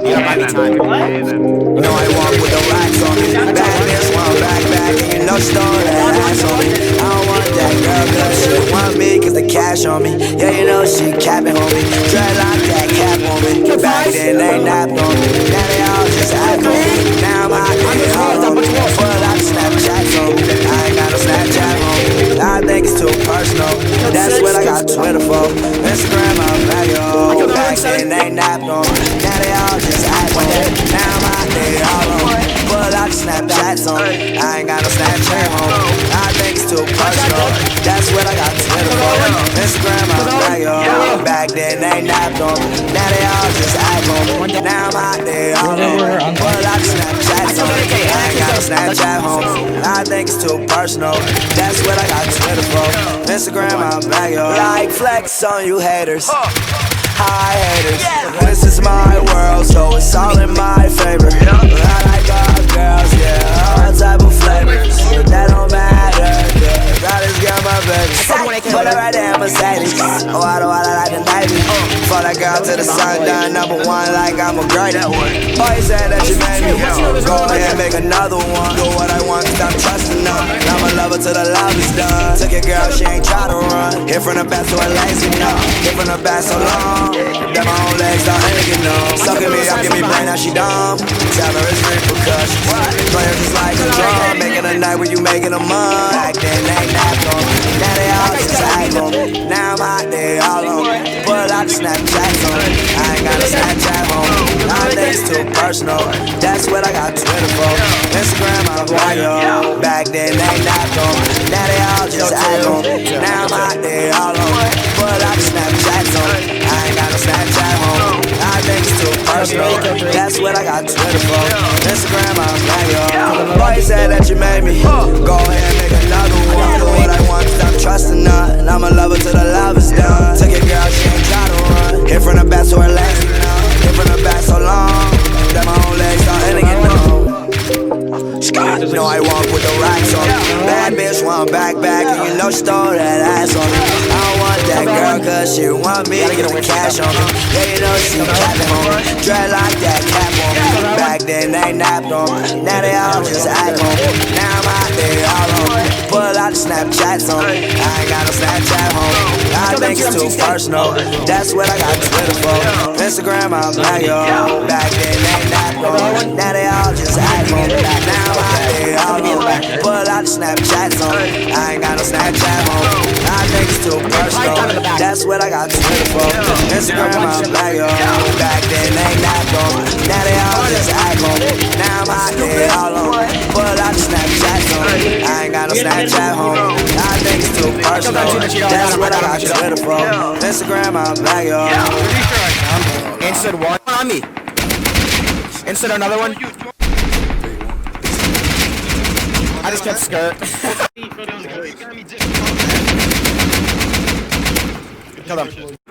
You gotta buy me time. You know I walk with the racks on me. Bad bitch want back, and you know she throw that ass on me. I don't want that girl, cause she want me, cause the cash on me. Yeah, you know she capping on me. Dreadlock that cap on me. Back then they napped on me. Now they all just act on me. Now I'm out there all on me. Full out of Snapchats on me. I ain't got no Snapchat on me. I think it's too personal. That's what I got Twitter for. Instagram, I'm back, yo. Back then they napped on me. Now they all just act on me. Now I'm out there all on me. Full out of Snapchats on me. I ain't got no Snapchat on me. I think it's too personal. That's what I got Twitter for. Instagram, I'm back, yo. Back then they napped on me. Now they all just act on me. Now I'm out there all on me. Full out of Snapchats on me. I ain't got no Snapchat on me. I think it's too personal. That's what I got Twitter for. Instagram, I'm back, yo. Like flex on you haters. Hi haters. This is my world, so it's all in my favor. I like all girls, yeah, all type of flavors. But that don't matter, cause I just got my baby. Put her right there, Mercedes. Oh, I don't wanna like the Navy. For that girl to the sun, done #1 like I'm a great. Oh, you said that you made me. Go ahead, make another one. Do what I want, cause I'm trusting none. I'm a lover till the love is done. Took your girl, she ain't try to run. Hit from the back, so I lazy, no. Hit from the back so long that my own legs don't get numb. Sucking me up, give me brain, now she dumb. Tell her it's repercussions. Playing just like a drum. Making a night where you making a month. Back then they napped on me. Now they all just act on me. Now I'm out there all on me. Pull out the Snapchats on me. I ain't got a Snapchat on me. Nowadays too personal. That's what I got Twitter for. Instagram, I'm like, yo. Back then they napped on me. Now they all just act on me. Now I'm out there all on me. Pull out the Snapchats on me. I ain't got no Snapchat home. I think it's too personal. That's what I got Twitter for. Instagram, I'm like, yo. Boy, you said that you made me. Go ahead and make another one. Do what I want, cause I'm trusting none. I'm a lover till the love is done. Took your girl, she ain't try to run. Hit from the back, so her legs be numb. Hit from the back so long that my own legs starting to get numb. You know I walk with the racks on me. Bad bitch want back, and you know she throw that ass on me. I don't want that girl, cause she want me, get the cash on me. Yeah, you know she capping on me. Dreadlock that cap on me. Back then they napped on me. Now they all just act on me. Now I'm out there all on me. Pull out the Snapchats on me. I ain't got no Snapchat on me. I think it's too personal. That's what I got Twitter for. Instagram, I'm like, yo. Back then they napped on me. Now they all just act on me. Now I'm out there all on me. Pull out the Snapchats on me. I ain't got no Snapchat on me. I think it's too personal. That's what I got Twitter for. Instagram, I'm like, yo. Back then they napped on me. Now they all just act on me. Now I'm out there all on me. Pull out the Snapchats on me. I ain't got no Snapchat home. I think it's too personal. That's what I got Twitter for. Instagram, I'm like, yo. Insert one on me. Insert another one. I just kept skirt. Kill them.